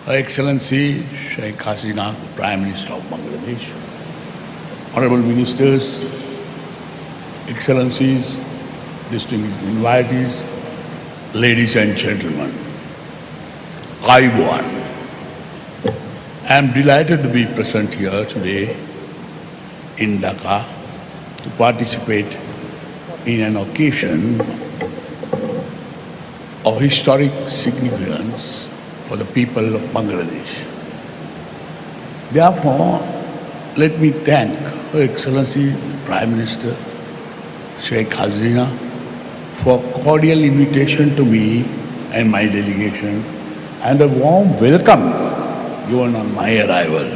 Her Excellency Sheikh Hasina, the Prime Minister of Bangladesh, Honorable Ministers, Excellencies, distinguished invitees, ladies and gentlemen, Ayubowan. I am delighted to be present here today in Dhaka to participate in an occasion of historic significance for the people of Bangladesh. Therefore, let me thank Her Excellency the Prime Minister Sheikh Hasina for cordial invitation to me and my delegation and the warm welcome given on my arrival.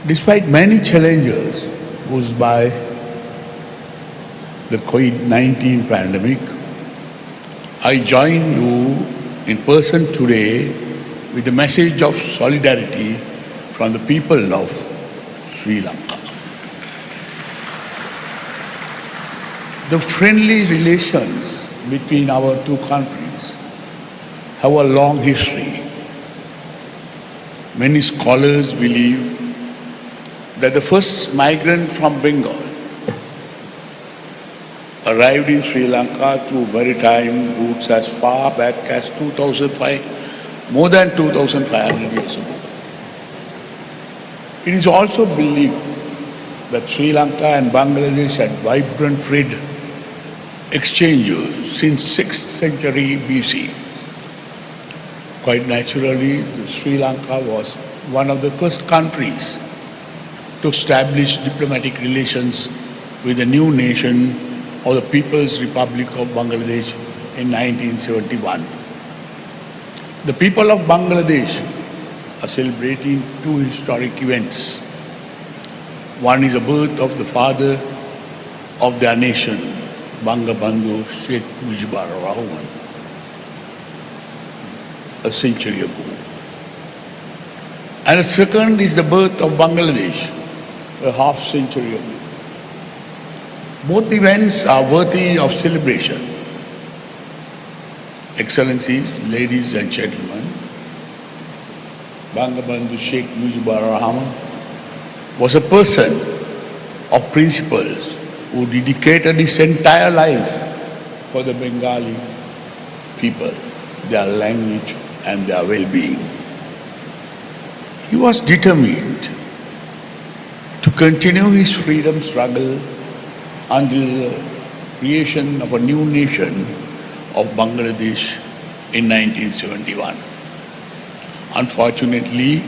Despite many challenges posed by the COVID-19 pandemic, I join you in person today with a message of solidarity from the people of Sri Lanka. The friendly relations between our two countries have a long history. Many scholars believe that the first migrant from Bengal arrived in Sri Lanka through maritime routes as far back as 2005, more than 2,500 years ago. It is also believed that Sri Lanka and Bangladesh had vibrant trade exchanges since 6th century BC. Quite naturally, Sri Lanka was one of the first countries to establish diplomatic relations with the new nation of the People's Republic of Bangladesh in 1971. The people of Bangladesh are celebrating two historic events. One is the birth of the father of their nation, Bangabandhu Sheikh Mujibur Rahman, a century ago. And the second is the birth of Bangladesh, a half century ago. Both events are worthy of celebration. Excellencies, ladies and gentlemen, Bangabandhu Sheikh Mujibur Rahman was a person of principles who dedicated his entire life for the Bengali people, their language and their well-being. He was determined to continue his freedom struggle until the creation of a new nation of Bangladesh in 1971. Unfortunately,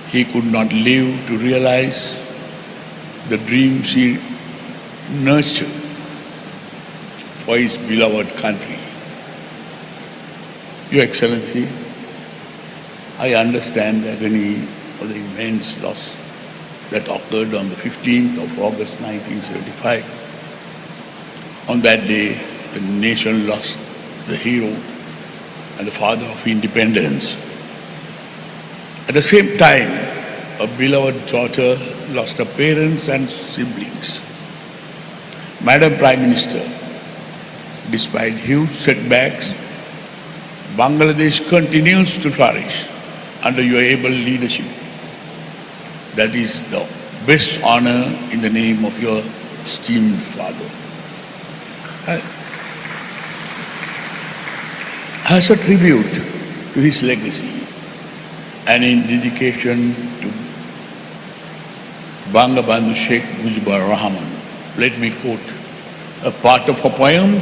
he could not live to realize the dreams he nurtured for his beloved country. Your Excellency, I understand the agony of the immense loss that occurred on the 15th of August 1975. On that day, the nation lost the hero and the father of independence. At the same time, a beloved daughter lost her parents and siblings. Madam Prime Minister, despite huge setbacks, Bangladesh continues to flourish under your able leadership. That is the best honor in the name of your esteemed father. As a tribute to his legacy and in dedication to Bangabandhu Sheikh Mujibur Rahman, let me quote a part of a poem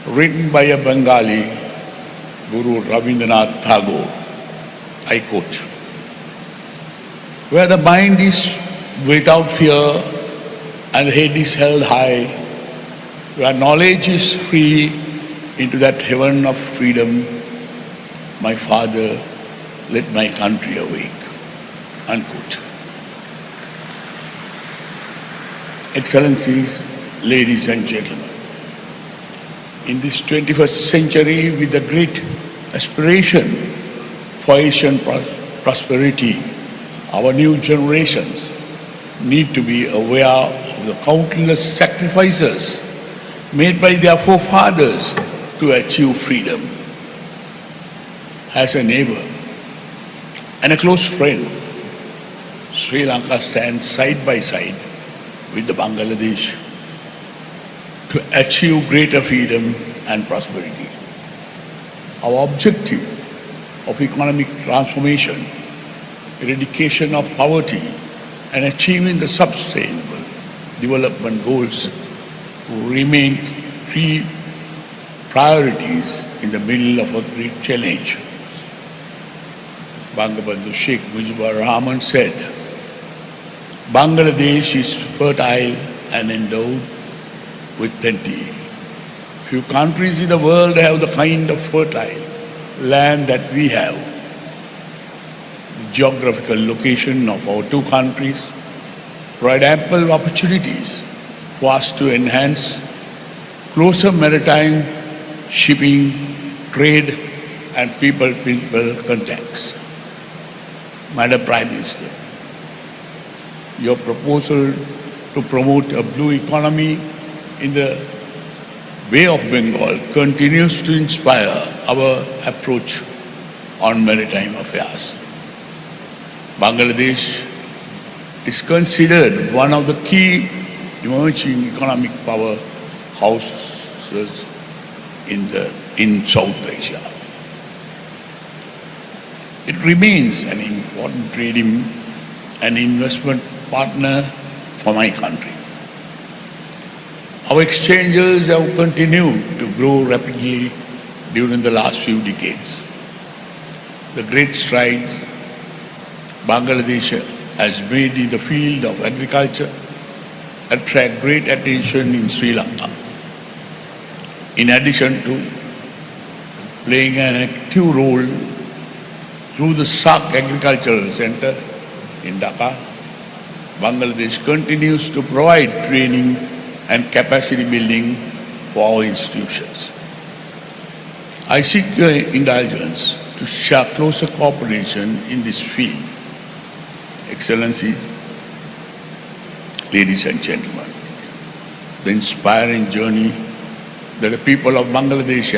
written by a Bengali, Guru Rabindranath Tagore. I quote, "Where the mind is without fear and the head is held high, where knowledge is free into that heaven of freedom, my father, let my country awake." Unquote. Excellencies, ladies and gentlemen, in this 21st century with the great aspiration for Asian prosperity, our new generations need to be aware of the countless sacrifices made by their forefathers to achieve freedom. as a neighbor and a close friend, Sri Lanka stands side by side with the Bangladesh to achieve greater freedom and prosperity. Our objective of economic transformation, eradication of poverty, and achieving the sustainable development goals remain three priorities in the middle of a great challenge. Bangabandhu Sheikh Mujibur Rahman said, Bangladesh is fertile and endowed with plenty. Few countries in the world have the kind of fertile land that we have. The geographical location of our two countries provide ample opportunities for us to enhance closer maritime, shipping, trade, and people-people contacts. Madam Prime Minister, your proposal to promote a blue economy in the Bay of Bengal continues to inspire our approach on maritime affairs. Bangladesh is considered one of the key emerging economic powerhouses in South Asia. It remains an important trading and investment partner for my country. Our exchanges have continued to grow rapidly during the last few decades. The great strides Bangladesh has made in the field of agriculture attract great attention in Sri Lanka. In addition to playing an active role through the SAARC Agricultural Center in Dhaka, Bangladesh continues to provide training and capacity building for our institutions. I seek your indulgence to share closer cooperation in this field. Excellencies, ladies and gentlemen, the inspiring journey that the people of Bangladesh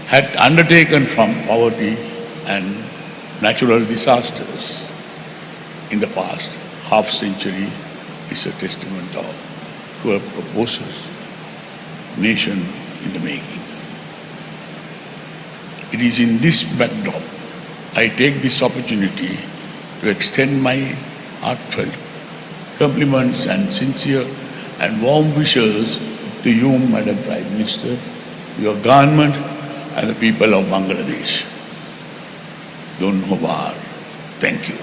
had undertaken from poverty and natural disasters in the past half-century is a testament to a prosperous nation in the making. It is in this backdrop I take this opportunity to extend my heartfelt compliments and sincere and warm wishes to you, Madam Prime Minister, your government and the people of Bangladesh. Dhunyawaad. Thank you.